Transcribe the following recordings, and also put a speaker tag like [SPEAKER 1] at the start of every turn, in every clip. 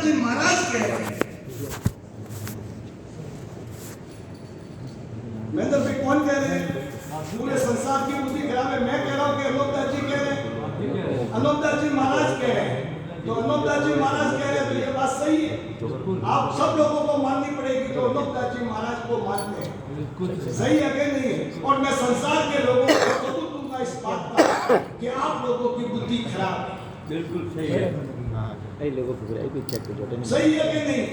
[SPEAKER 1] अनोखदास जी महाराज कह रहे हैं। महेंद्र भाई कौन कह रहे हैं? पूरे संसार की बुद्धि खराब है। मैं कह रहा हूं कि अनोखदास जी कह रहे हैं, अनोखदास जी महाराज कह रहे हैं। तो अनोखदास जी महाराज कह रहे हैं तो ये बात सही है। आप सब लोगों को माननी पड़ेगी जो अनोखदास जी महाराज को मानते हैं। सही है कि नहीं है? और मैं संसार के लोगों को सबूत दूंगा इस बात का कि आप लोगों की बुद्धि खराब है।
[SPEAKER 2] बिल्कुल सही है।
[SPEAKER 1] सही है कि नहीं?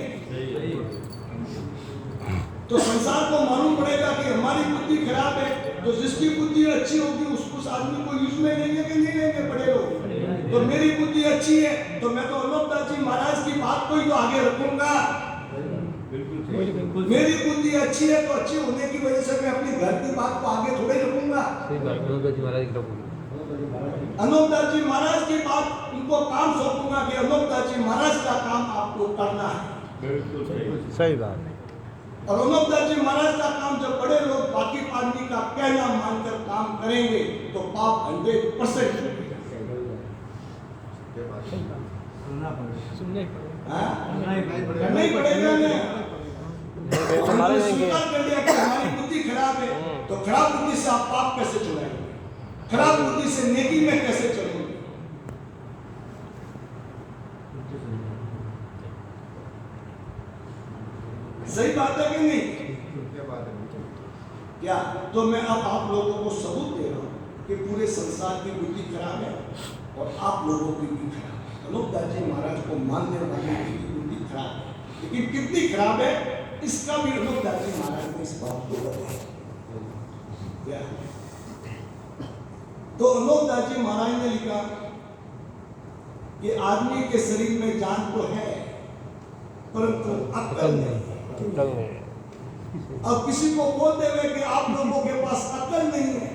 [SPEAKER 1] तो संसार को मालूम पड़ेगा कि हमारी बुद्धि खराब है। तो जिसकी बुद्धि अच्छी होगी उस आदमी को यूज में लेंगे कि नहीं लेंगे बड़े लोग? तो मेरी बुद्धि अच्छी है तो मैं तो अनोखदास जी महाराज की बात को ही तो आगे रखूंगा। मेरी बुद्धि अच्छी है तो अच्छी होने की वजह से मैं अपनी घर की बात को आगे थोड़े रखूंगा। अनोखदास जी महाराज की बात उनको काम सौंपूंगा कि अनोखदास जी महाराज का काम आपको करना है।
[SPEAKER 3] सही बात है।
[SPEAKER 1] और अनोखदास जी महाराज का काम जब बड़े लोग बाकी आदमी का कहना मानकर काम करेंगे तो पाप 100% करना ही पड़ेगा ना। हमारी बुद्धि खराब है तो खराब बुद्धि से आप पाप कैसे छुड़ाएंगे? खराब बुद्धि से नेकी में कैसे चलेंगे? सही बात है कि नहीं? क्या तो मैं अब आप लोगों को सबूत दे रहा हूं कि पूरे संसार की बुद्धि खराब है और आप लोगों की भी खराब है। अनोखदास जी महाराज को मानने वाले की बुद्धि खराब है, लेकिन कितनी खराब है इसका भी अनोखदास जी महाराज ने इस बात को बताया। तो अनोखदास जी महाराज ने लिखा कि आदमी के शरीर में जान तो है परंतु अक्ल नहीं। अब किसी को बोल देवे कि आप लोगों के पास अकल नहीं है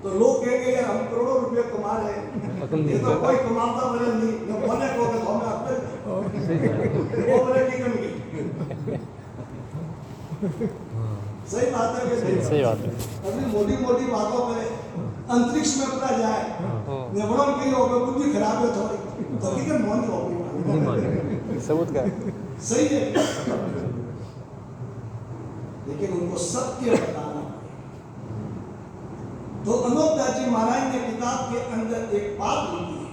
[SPEAKER 1] तो लोग कहेंगे यार हम करोड़ों रुपए कमा रहे हैं, ये तो कोई कमाता बने नहीं न बोले को तो हमें अकल वो बड़े निकल गई। सही बात है कि
[SPEAKER 3] सही बात है।
[SPEAKER 1] अभी मोटी मोटी बातों पर अंतरिक्ष में अपना जाए नेवड़ों की होगा बुद्धि खराब है थोड़ी तो किधर मोन होगी
[SPEAKER 3] सबूत का
[SPEAKER 1] सही है, लेकिन उनको सत्य बताना। तो अनोखदास जी महाराज ने किताब के अंदर एक बात लिखी है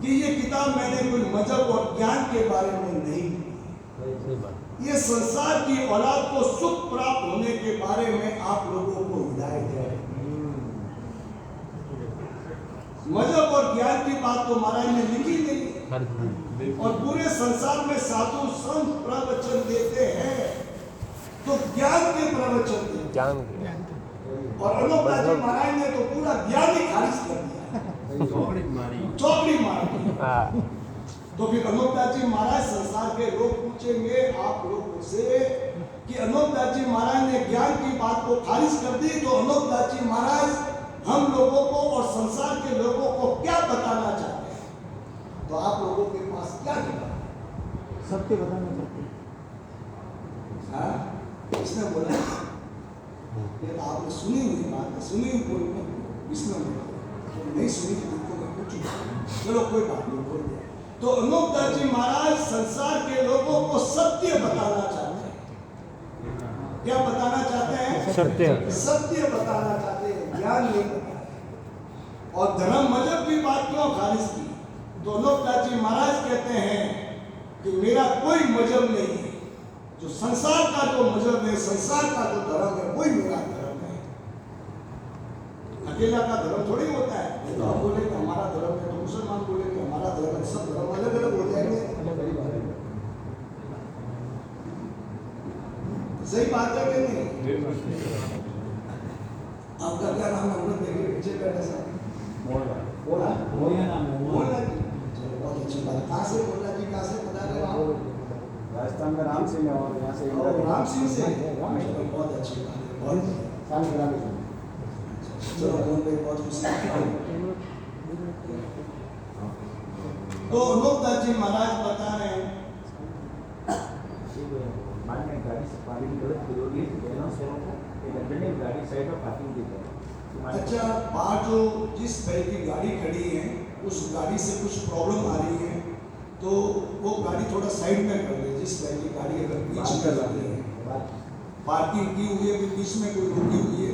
[SPEAKER 1] कि ये किताब मैंने कोई मजहब और ज्ञान के बारे में नहीं लिखी, ये संसार की औलाद को सुख प्राप्त होने के बारे में आप लोगों को हिदायत है। मजहब और ज्ञान की बात तो महाराज ने लिखी नहीं। और पूरे संसार में साधु संत प्रवचन देते हैं तो ज्ञान के प्रवचन देते हैं। और अनोखदास जी महाराज ने तो पूरा ज्ञान ही खारिज कर दिया, चौकड़ी मारी। तो फिर अनोखदास जी महाराज संसार के लोग पूछेंगे आप लोगों से कि अनोखदास जी महाराज ने ज्ञान की बात को खारिज कर दी तो अनोखदास जी महाराज हम लोगों को और संसार के लोगों को क्या बताना चाहते हैं? तो आप लोगों के पास क्या जवाब?
[SPEAKER 4] सत्य बताना चाहते
[SPEAKER 1] हैं। इसने बोला ये तो आपने सुनी हुई बात है, सुनी हुई बोल इसने बोला नहीं सुनी तो मैं पूछूं, चलो कोई बात नहीं बोल दिया। तो अनोखदास जी महाराज संसार के लोगों को सत्य बताना चाहते हैं। क्या बताना चाहते हैं?
[SPEAKER 3] सत्य।
[SPEAKER 1] सत्य बताना चाहते हैं, ज्ञान नहीं बताते। और धर्म मजहब की बात क्यों खारिज की? तो अनोखदास जी महाराज कहते हैं कि मेरा कोई मजहब नहीं है, जो संसार का जो मजहब है, संसार का जो धर्म है वही मेरा धर्म है। अकेला का धर्म थोड़ी होता है। नहीं तो आप बोलेंगे हमारा धर्म है तो मुसलमान बोलेंगे हमारा धर्म है, सब धर्म अलग अलग हो जाएंगे। सही बात है कि नहीं? आपका क्या नाम है? हम लोग देखिए पीछे बैठे साहब बोला बहुत अच्छी बात। कहाँ से बोला जी? कहाँ से बता रहे हो आप?
[SPEAKER 4] राजस्थान का राम सिंह है और यहाँ से
[SPEAKER 1] राम सिंह से बहुत अच्छी बात है, बहुत चलो फोन पे बहुत खुशी। तो अनोखदास जी महाराज बता रहे हैं अच्छा बाहर जो जिस तरह की गाड़ी खड़ी है उस गाड़ी से कुछ प्रॉब्लम आ रही है तो वो गाड़ी थोड़ा साइड में कर दे, जिस लाइन की गाड़ी अगर बीच में लगी है, पार्किंग की हुई है, बीच में कोई रुकी हुई है,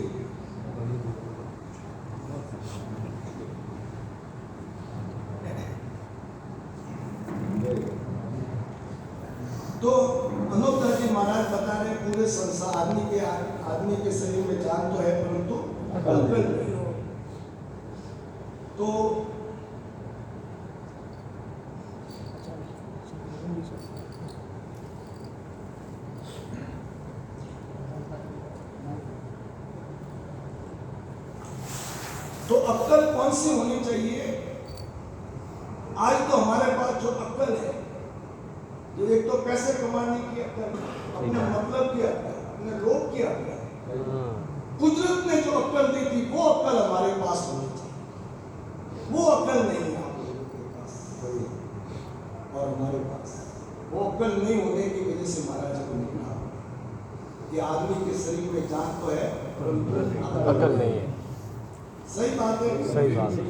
[SPEAKER 1] तो अनोखदास जी महाराज बता रहे पूरे संसार आदमी के शरीर में जान तो है परंतु अकल नहीं। तो अक्ल कौन सी होनी चाहिए? आज तो हमारे पास जो अक्ल है, जो एक तो पैसे कमाने की अक्ल, अपने मतलब की अक्ल, अपने लोभ की अक्ल, कुदरत ने जो अक्ल दी थी वो अक्ल हमारे पास होनी चाहिए। वो अक्ल नहीं है आप लोगों के पास और हमारे पास। वो अक्ल नहीं होने की वजह से महाराज को निकला कि आदमी के शरीर में जान तो है परंतु
[SPEAKER 3] अकल नहीं है।
[SPEAKER 1] सही बात है,
[SPEAKER 3] सही बात है।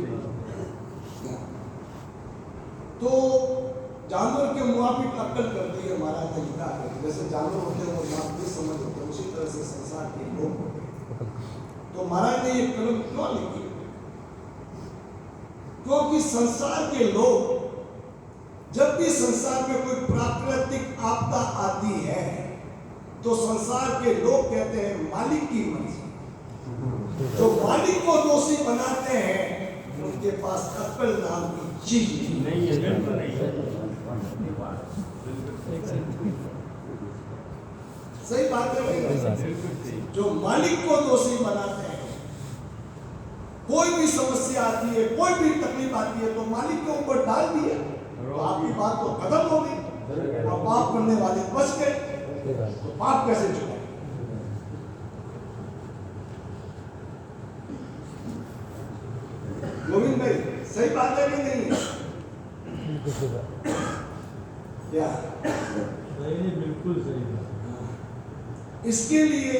[SPEAKER 1] तो जानवर के मुआफिक अक्ल करती है महाराज ने लिखा है। जैसे जानवर होते हैं वो मानवीय समझ होते हैं, उसी तरह से संसार के लोग होते हैं। तो महाराज ने ये कलम क्यों लिखी? क्योंकि संसार के लोग जब भी संसार में कोई प्राकृतिक आपदा आती है तो संसार के लोग कहते हैं मालिक की मर्जी। जो मालिक को दोषी बनाते हैं उनके पास अक्ल नाम की चीज नहीं है। सही बात है। जो मालिक को दोषी बनाते हैं, कोई भी समस्या आती है, कोई भी तकलीफ आती है तो मालिक के ऊपर डाल दिया तो आपकी बात तो खत्म हो गई और पाप करने वाले बच गए। तो पाप कैसे चुकाए? गोविंद भाई सही बात है कि नहीं? क्या
[SPEAKER 4] बिल्कुल सही।
[SPEAKER 1] इसके लिए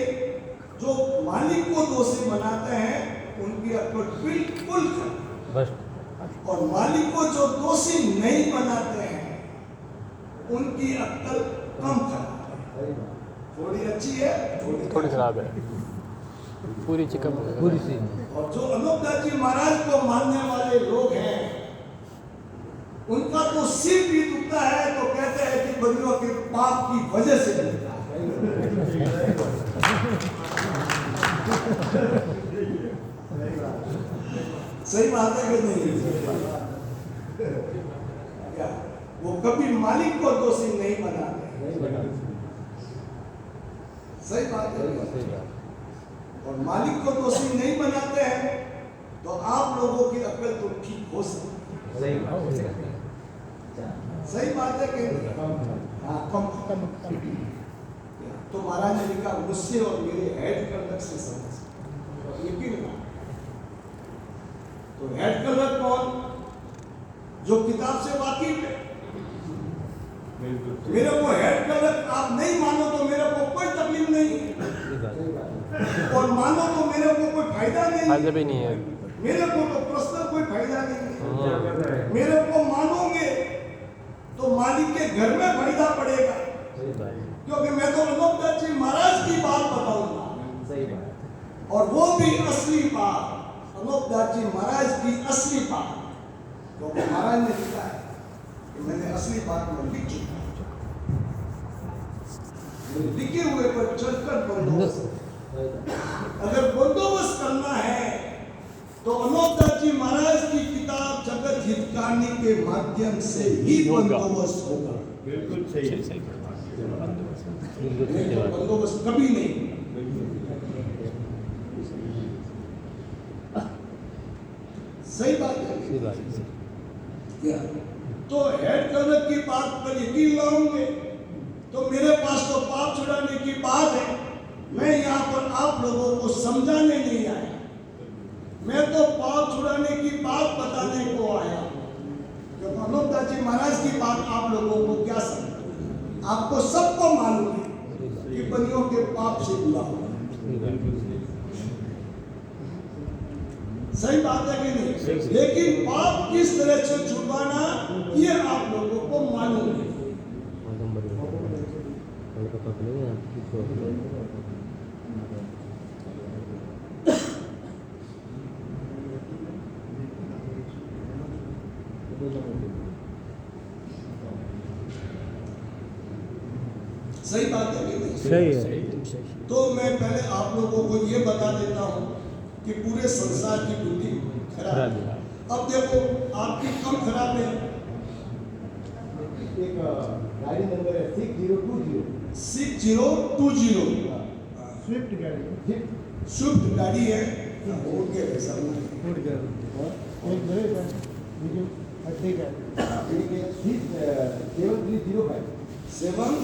[SPEAKER 1] जो मालिक को दोषी बनाते हैं उनकी अक्ल बिल्कुल
[SPEAKER 3] बस।
[SPEAKER 1] और मालिक को जो दोषी नहीं बनाते हैं उनकी अक्ल कम खराब है। थोड़ी अच्छी है,
[SPEAKER 3] थोड़ी खराब है, पूरी चिकन पूरी सी।
[SPEAKER 1] और जो अनोखदास जी महाराज को मानने वाले लोग हैं उनका तो सिर भी दुखता है तो कहते हैं कि बंदियों के पाप की वजह से दुखता है। सही बात है कि नहीं? क्या वो कभी मालिक को दोषी नहीं बनाते? सही बात है। और मालिक को दोषी नहीं बनाते हैं तो आप लोगों की अक्ल तो ठीक हो सकती है। सही बात है कि हाँ, कम। तो महाराज ने लिखा मुझसे और मेरे हेड कलर से समझ यकीन। तो हेड कलर कौन? जो किताब से वाकिफ है। मेरे को हेड कलर आप नहीं मानो तो मेरे को कोई तकलीफ नहीं, और मानो तो मेरे को कोई फायदा नहीं।
[SPEAKER 3] फायदा भी नहीं है।
[SPEAKER 1] मेरे को तो पर्सनल कोई फायदा नहीं। मेरे को मानोगे तो मालिक के घर में फायदा पड़ेगा, क्योंकि मैं तो अनोखदास जी महाराज की बात बताऊंगा और वो भी असली बात, अनोखदास जी महाराज की असली बात। क्योंकि महाराज ने लिखा है कि मैंने असली बात में लिख चुका हूं। लिखे हुए पर चलकर बंदोबस्त, अगर बंदोबस्त करना है तो अनोखदास जी महाराज की किताब जगत हितकारी के माध्यम से ही बंदोबस्त होगा।
[SPEAKER 4] बिल्कुल सही।
[SPEAKER 1] बंदोबस्त कभी नहीं। सही बात है। क्या तो हेड कलर की बात पर यकीन लाओगे तो मेरे पास तो पाप छुड़ाने की बात है। मैं यहाँ पर आप लोगों को समझाने नहीं आया, मैं तो पाप छुड़ाने की बात बताने को आया। जब अनोखदास जी महाराज की बात आप लोगों को क्या समझ, आपको सबको मालूम है कि बनियों के पाप से बुरा होगा। सही बात है कि नहीं? लेकिन पाप किस तरह से छुड़वाना ये आप लोगों को मालूम है। सही बात है कि नहीं?
[SPEAKER 3] सही है।
[SPEAKER 1] तो मैं पहले आप लोगों को ये बता देता हूँ कि पूरे संसार की बुद्धि खराब है। अब देखो आपकी कम खराब है।
[SPEAKER 2] एक गाड़ी नंबर है 6020
[SPEAKER 1] 6020
[SPEAKER 2] स्विफ्ट गाड़ी
[SPEAKER 1] स्विफ्ट गाड़ी है। ओके वैसा
[SPEAKER 2] फूड गाड़ी एक बड़े का मीडियम हड्डी का ये 7305
[SPEAKER 1] 7305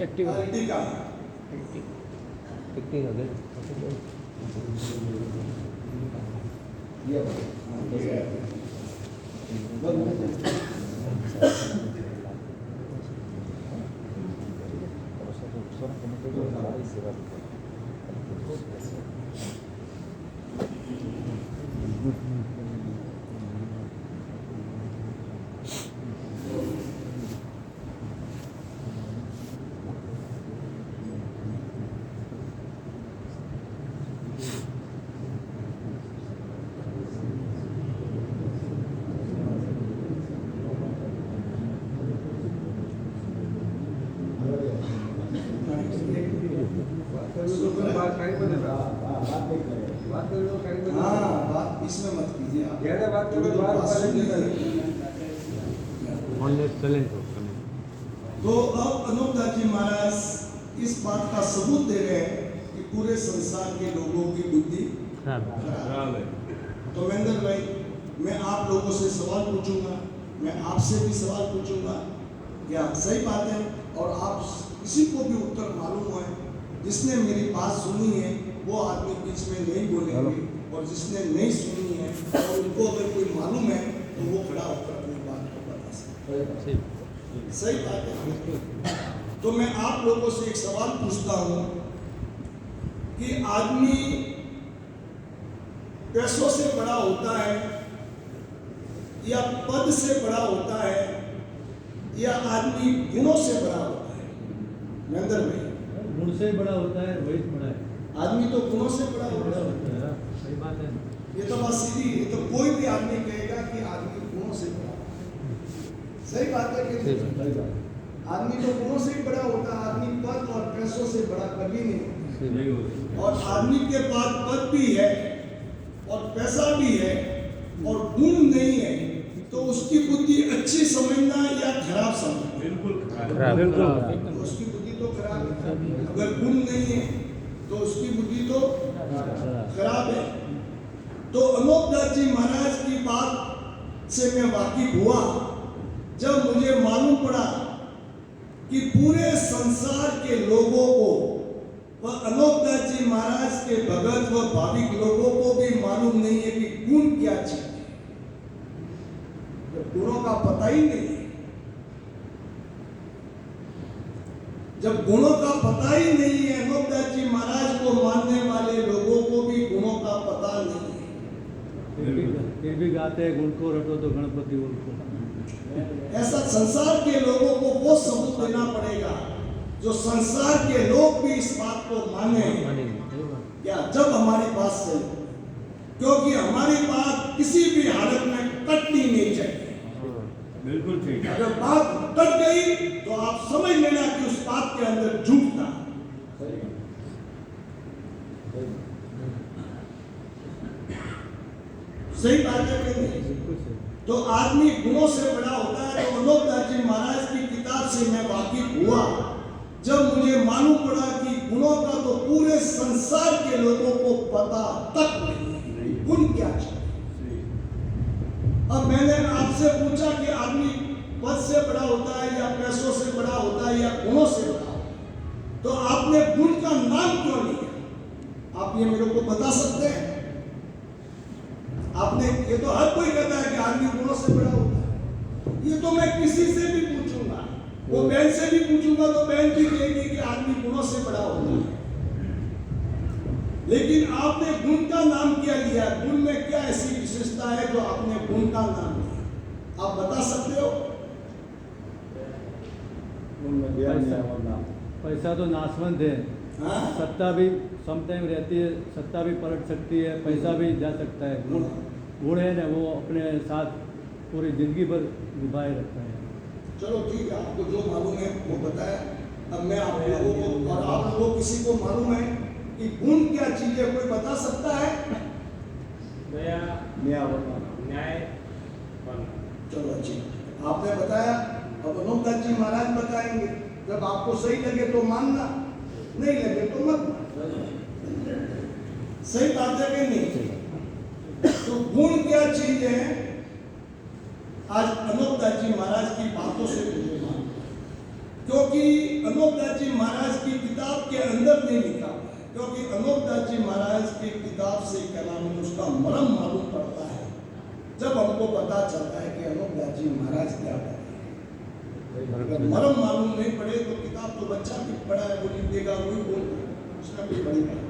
[SPEAKER 2] एक्टिवा
[SPEAKER 1] अर्टिगा।
[SPEAKER 2] ये
[SPEAKER 1] हाँ बात इसमें मत कीजिए आप।
[SPEAKER 5] ज़्यादा बात करो,
[SPEAKER 1] थोड़ी
[SPEAKER 5] बात
[SPEAKER 1] बात
[SPEAKER 5] वाले
[SPEAKER 1] सुनिए। तो अब अनूपदास जी महाराज इस बात का सबूत दे रहे हैं कि पूरे संसार के लोगों की बुद्धि खराब है। तो महेंद्र भाई, मैं आप लोगों से सवाल पूछूंगा, मैं आपसे भी सवाल पूछूंगा, क्या सही बात है? और आप किसी को भी उत्तर मालूम है, जिसने मेरी बात सुनी है वो आदमी बीच में नहीं बोलेंगे, और जिसने नहीं सुनी है और उनको अगर कोई मालूम है तो वो खड़ा होकर अपनी बात को बता सकते हैं। सही बात है। तो मैं आप लोगों से एक सवाल पूछता हूं कि आदमी पैसों से बड़ा होता है या पद से बड़ा होता है या आदमी गुणों से बड़ा होता है? महेंद्र भाई,
[SPEAKER 4] गुण से बड़ा होता है, वही बड़ा है।
[SPEAKER 1] आदमी तो गुणों से बड़ा होता है।
[SPEAKER 4] सही बात है।
[SPEAKER 1] ये तो बात सीधी है। तो कोई भी आदमी कहेगा कि आदमी गुणों से बड़ा होता है। सही बात है कि नहीं? आदमी तो गुणों से ही बड़ा होता है। आदमी पद और पैसों से बड़ा कभी नहीं होता। और आदमी के पास पद भी है और पैसा भी है और गुण नहीं है, तो उसकी बुद्धि अच्छी समझना या खराब समझना? तो उसकी बुद्धि तो खराब है। अगर गुण नहीं है तो उसकी बुद्धि तो खराब है। तो अनूपदास जी महाराज की बात से मैं वाकिफ हुआ जब मुझे मालूम पड़ा कि पूरे संसार के लोगों को व अनूपदास जी महाराज के भगत व भाविक लोगों को भी मालूम नहीं है कि गुण क्या चीज है। जब गुणों का पता ही नहीं है, जब गुणों का पता ही नहीं है, अनूपदास जी महाराज को मानने वाले लोगों को भी गुणों का पता नहीं है।
[SPEAKER 4] फिर भी गाते हैं गुण को रटो तो गणपति उनको।
[SPEAKER 1] ऐसा संसार के लोगों को वो सबूत देना पड़ेगा जो संसार के लोग भी इस बात को माने या जब हमारी बात सही, क्योंकि हमारी बात किसी भी हालत में कटनी नहीं चाहिए।
[SPEAKER 5] बिल्कुल ठीक है।
[SPEAKER 1] अगर बात कट गई तो आप समझ लेना कि उस बात के अंदर झूठ था। सही बात है कि नहीं? तो आदमी गुणों से बड़ा होता है। तो अनूपदास जी महाराज की किताब से मैं वाकिफ हुआ जब मुझे मालूम पड़ा कि गुणों का तो पूरे संसार के लोगों को पता तक नहीं, गुण क्या चाहिए। अब मैंने आपसे पूछा कि आदमी पद से बड़ा होता है या पैसों से बड़ा होता है या गुणों से बड़ा होता है, तो आपने गुण का नाम क्यों लिया? आप ये मेरे को बता सकते हैं? आपने, ये तो हर कोई कहता है कि आदमी गुणों से बड़ा होता है। ये तो मैं किसी से भी पूछूंगा, वो बहन से भी पूछूंगा तो बहन भी कहेगी कि आदमी गुणों से बड़ा होता है। लेकिन आपने गुण का नाम क्या लिया? गुण में क्या ऐसी विशेषता है जो आपने गुण का नाम लिया? आप बता सकते हो?
[SPEAKER 4] पैसा तो नाशवंत है,
[SPEAKER 1] हाँ?
[SPEAKER 4] सत्ता भी सम टाइम रहती है, सत्ता भी पलट सकती है, पैसा भी जा सकता है। गुण है ना, वो अपने साथ पूरी जिंदगी भर निभाए रखता है।
[SPEAKER 1] चलो ठीक है, आपको जो मालूम है वो बताया। अब मैं आप लोगों को, और आप लोगों किसी को मालूम है कि गुण क्या चीज है, कोई बता सकता है?
[SPEAKER 3] न्याय।
[SPEAKER 1] चलो अच्छी, आपने बताया। अब अनोखदास जी महाराज बताएंगे। जब आपको सही लगे तो मानना, नहीं लगे तो मत मानना। सही बात है कि नहीं? तो गुण क्या चीज है, आज अनोखदास जी महाराज की बातों से मुझे मालूम, क्योंकि अनोखदास जी महाराज की किताब के अंदर नहीं लिखा हुआ है। क्योंकि अनोखदास जी महाराज की किताब से क्या नाम है, उसका मर्म मालूम पड़ता है जब हमको पता चलता है कि अनोखदास जी महाराज क्या कहते हैं। अगर मर्म मालूम नहीं पड़े तो किताब तो बच्चा भी पढ़ा है, वो लिख देगा, वही बोल उसका कोई बड़ी बात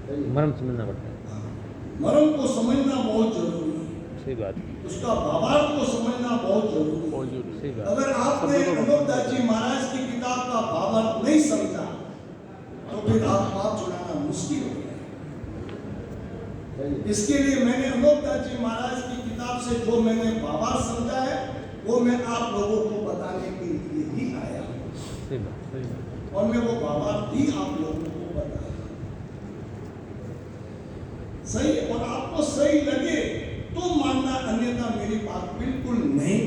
[SPEAKER 1] नहीं।
[SPEAKER 3] मर्म समझना पड़ता है।
[SPEAKER 1] मर्म को समझना बहुत जरूरी है,
[SPEAKER 3] सही बात।
[SPEAKER 1] उसका भावार्थ को समझना बहुत जरूरी है।
[SPEAKER 3] सही बात।
[SPEAKER 1] अगर आपने अनोखदास जी महाराज की किताब का भावार्थ नहीं समझा तो फिर आप पाप छुड़ाना मुश्किल हो गया। इसके लिए मैंने अनोखदास जी महाराज की किताब से जो मैंने भावार्थ समझा है वो मैं आप लोगों को बताने के लिए ही आया हूँ।
[SPEAKER 3] सही बात।
[SPEAKER 1] और मैं वो भावार्थ ही आप लोगों को बताया। सही, और आपको सही लगे तो मानना, अन्यथा मेरी बात बिल्कुल नहीं।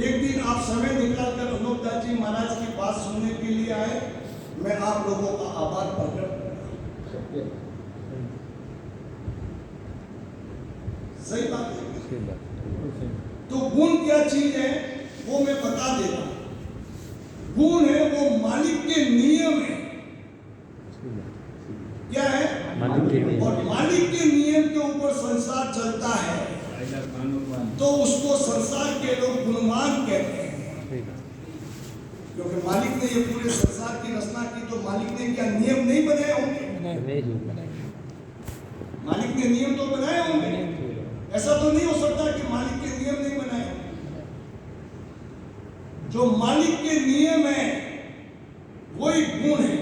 [SPEAKER 1] एक दिन आप समय निकालकर अनोखदास जी महाराज की बात सुनने के लिए आए, मैं आप लोगों का आभार प्रकट करता हूं। सही बात है।
[SPEAKER 3] सही बात।
[SPEAKER 1] तो गुण क्या चीज है वो मैं बता देता हूं। गुण है वो मालिक के नियम है। क्या है?
[SPEAKER 3] मालिक के नियम।
[SPEAKER 1] और मालिक के नियम के ऊपर संसार चलता है तो उसको संसार के लोग गुणवान कहते हैं। क्योंकि मालिक ने ये पूरे संसार की रचना की, तो मालिक ने क्या नियम नहीं बनाए होंगे? मालिक ने नियम तो बनाए होंगे। ऐसा तो नहीं हो सकता कि मालिक के नियम नहीं बनाए। जो मालिक के नियम है वही गुण है।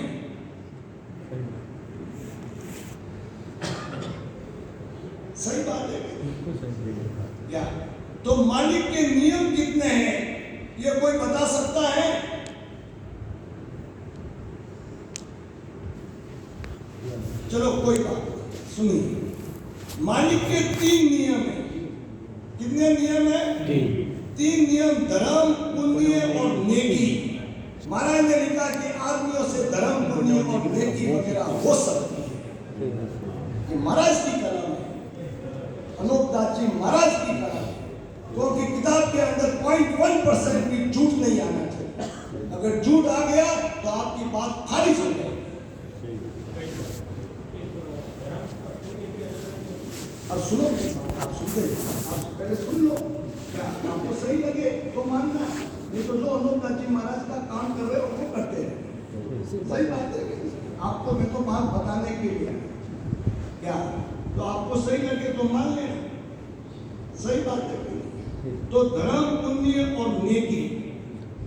[SPEAKER 1] सही बात है क्या? तो मालिक के नियम कितने हैं ये कोई बता सकता है? चलो कोई बात नहीं, सुनिए। मालिक के 3 नियम है। कितने नियम है? 3 नियम, धर्म, पुण्य और नेकी। महाराज ने लिखा कि आदमियों से धर्म, पुण्य और नेकी वगैरह हो सकती है। ये महाराज की कलम है, अनोखदास जी महाराज की कलम है। क्योंकि किताब के अंदर 0.1% भी झूठ नहीं आना चाहिए। अगर झूठ आ गया तो आपकी बात खारिज हो जाएगी। अब सुनो, आप सुनते, आप पहले सुन लो, क्या आपको सही लगे तो मानना, नहीं तो जो अनोखदास जी महाराज का काम कर रहे हो वो करते हैं। सही बात है कि आपको मैं तो बात बताने के लिए क्या, तो आपको सही लगे तो मान लेना। सही बात है कि तो धर्म, पुण्य और नेकी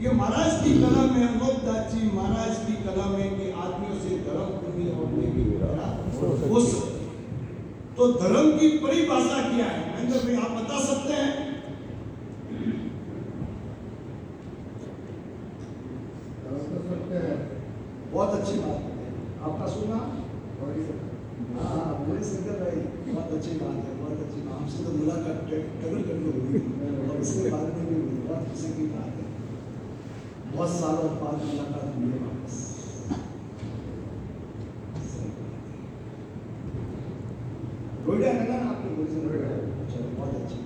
[SPEAKER 1] ये महाराज की कलम है। अनोखदास जी महाराज की कलम है कि आदमियों से धर्म, पुण्य और नेकी हो सकती। तो धर्म की परिभाषा क्या है महेंद्र भाई, आप बता सकते हैं? बहुत अच्छी बात है, आपका सुना। हाँ, बोले शंकर भाई, बहुत अच्छी बात है, बहुत अच्छी बात। हमसे तो मुलाकात टगल करनी हुई और इसके बाद में भी हुई, बहुत खुशी की बात है। बहुत सालों बाद मुलाकात हुई है वापस। रोहिड़ा है ना आपको? चलो बहुत अच्छी।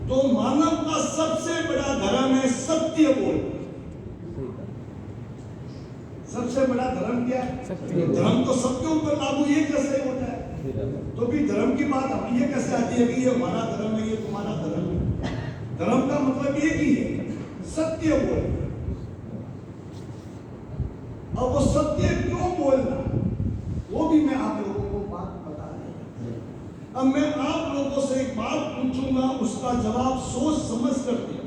[SPEAKER 1] तो मानव का सबसे बड़ा धर्म है सत्य बोलना। सबसे बड़ा धर्म क्या है? धर्म तो सबके ऊपर लागू ये कैसे होता है? तो भी धर्म की बात अब ये कैसे आती है कि ये हमारा धर्म है, ये तुम्हारा धर्म है? धर्म का मतलब एक ही है, सत्य बोलना। अब वो सत्य क्यों बोलना, वो भी मैं आप लोगों को बात बता दूंगा। अब मैं आप लोगों से एक बात पूछूंगा, उसका जवाब सोच समझ कर दें,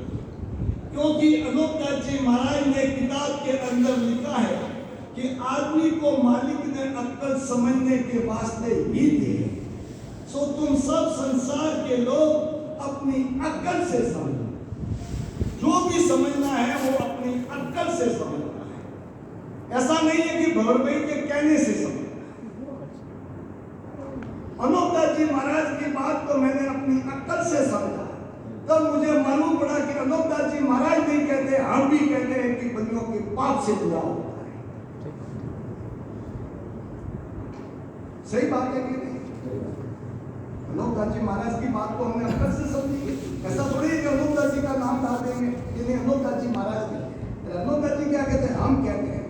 [SPEAKER 1] क्योंकि अनोखदास जी महाराज ने किताब के अंदर लिखा है कि आदमी को मालिक ने अक्ल समझने के वास्ते ही दी। सो तुम सब संसार के लोग अपनी अक्ल से समझो, जो भी समझना है वो अपनी अक्ल से समझना है। ऐसा नहीं है कि भवर भाई के कहने से समझना है। अनोखदास जी महाराज की बात तो मैंने अपनी अक्ल से समझा, तब मुझे मालूम पड़ा कि अनोखदास जी महाराज नहीं कहते, हम भी कहते हैं कि बंदियों के पाप से जुड़ा होता है। सही बात है कि नहीं? अनोखदास जी महाराज की बात को हमने अक्ल से समझी। ऐसा थोड़ी है कि अनोखदास जी का नाम डाल देंगे कि नहीं अनोखदास जी महाराज कहते हैं। अनोखदास जी क्या कहते हैं? हम कहते हैं,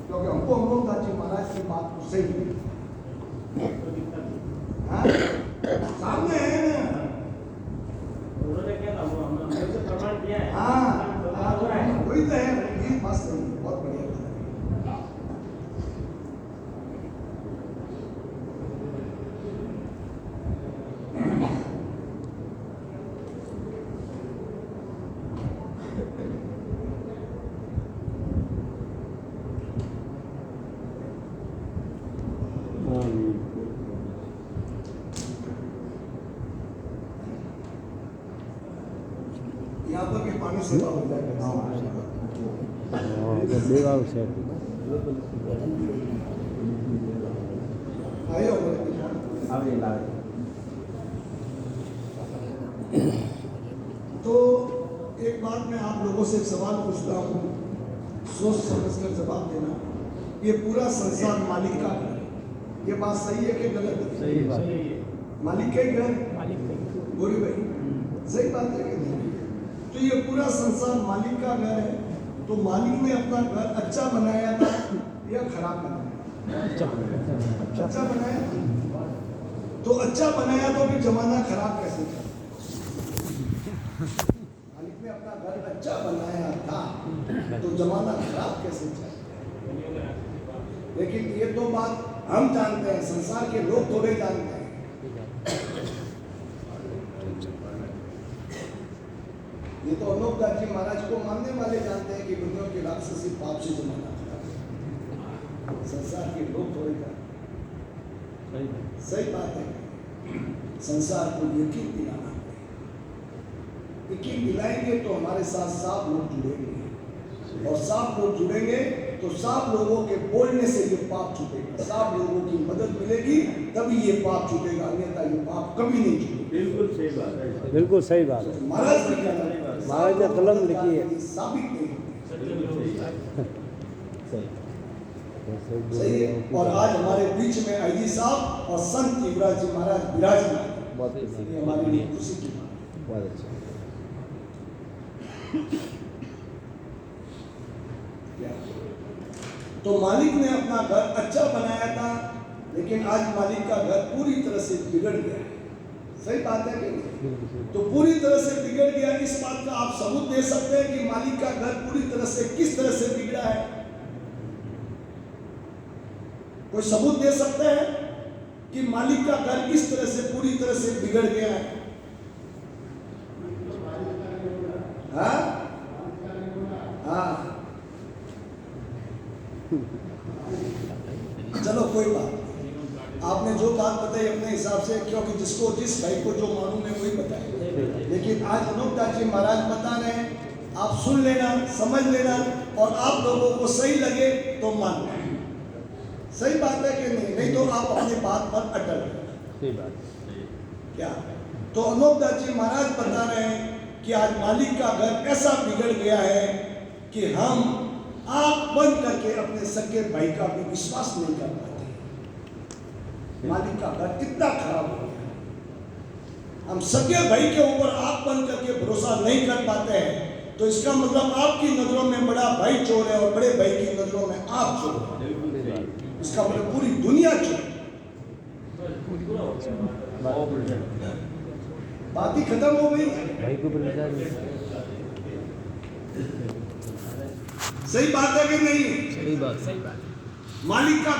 [SPEAKER 1] क्योंकि हमको अनोखदास जी महाराज की बात को सही है। सामने है ना,
[SPEAKER 5] उन्होंने क्या था, वो हमने प्रमाण किया है।
[SPEAKER 1] हाँ वही तो है, ये बात सही है, बहुत बढ़िया बात है। यहाँ पर भी पानी सेवा हो जाएगा। आयो तो एक बात मैं आप लोगों से एक सवाल पूछता हूँ, सोच समझ कर जवाब देना। ये पूरा संसार मालिक का है, ये बात सही है कि गलत है?
[SPEAKER 4] सही बात है।
[SPEAKER 1] मालिक का ही घर, गोरी भाई सही बात है कि नहीं? तो ये पूरा संसार मालिक का घर है, तो मालिक ने अपना घर अच्छा बनाया था या खराब बनाया? अच्छा बनाया। तो अच्छा बनाया तो फिर जमाना खराब कैसे था? मालिक ने अपना घर अच्छा बनाया था तो जमाना खराब कैसे चला? लेकिन ये तो बात हम जानते हैं, संसार के लोग थोड़े जानते हैं। ये तो अनोखदास जी महाराज को मानने वाले जानते हैं कि दुनिया के राक्षसी पाप से जमाना खराब है। संसार के लोग थोड़े जानते हैं। सही बात है। संसार को यकीन दिलाना है। यकीन दिलाएंगे तो हमारे साथ साफ लोग जुड़ेंगे, और साफ लोग जुड़ेंगे तो साफ लोगों के बोलने से ये पाप छूटेगा। साफ लोगों की मदद मिलेगी तभी ये पाप छूटेगा, अन्यथा ये पाप कभी नहीं छूटेगा।
[SPEAKER 5] बिल्कुल सही बात है।
[SPEAKER 3] बिल्कुल सही बात है।
[SPEAKER 1] महाराज ने क्या कहा?
[SPEAKER 3] महाराज ने कलम लिखी है,
[SPEAKER 1] साबित नहीं
[SPEAKER 3] सही
[SPEAKER 1] है। और आज हमारे बीच में आईजी साहब और संत युवराज जी महाराज विराजमान,
[SPEAKER 3] बहुत अच्छा,
[SPEAKER 1] ये हमारे लिए खुशी की बात है।
[SPEAKER 3] बहुत अच्छा।
[SPEAKER 1] तो मालिक ने अपना घर अच्छा बनाया था, लेकिन आज मालिक का घर पूरी तरह से बिगड़ गया है। सही बात है कि नहीं? तो पूरी तरह से बिगड़ गया, इस बात का आप सबूत दे सकते हैं कि मालिक का घर पूरी तरह से किस तरह से बिगड़ा है? कोई सबूत दे सकते हैं कि मालिक का घर किस तरह से पूरी तरह से बिगड़ गया है? हाँ हाँ, चलो कोई बात नहीं, आपने जो बात बताई अपने हिसाब से, क्योंकि जिसको जिस भाई को जो मालूम है वही बताए। लेकिन आज अनोखदास जी महाराज बता रहे हैं, आप सुन लेना, समझ लेना, और आप लोगों को सही लगे तो मान लेना। सही बात है कि नहीं? नहीं तो आप अपनी बात पर अटल रहना।
[SPEAKER 3] सही बात।
[SPEAKER 1] क्या? तो अनोखदास जी महाराज बता रहे हैं कि आज मालिक का घर ऐसा बिगड़ गया है कि हम आंख बंद करके अपने सगे भाई का भी विश्वास नहीं कर पाते। मालिक का घर कितना खराब हो गया है। हम सगे भाई के ऊपर आंख बंद करके भरोसा नहीं कर पाते हैं, तो इसका मतलब आपकी नजरों में बड़ा भाई चोर है और बड़े भाई की नजरों में आप चोर है। इसका मतलब पूरी दुनिया चोर। बात ही खत्म हो गई।
[SPEAKER 3] भाई को ऊपर विचार नहीं।
[SPEAKER 1] सही बात है कि नहीं?
[SPEAKER 3] सही बात।
[SPEAKER 1] मालिक का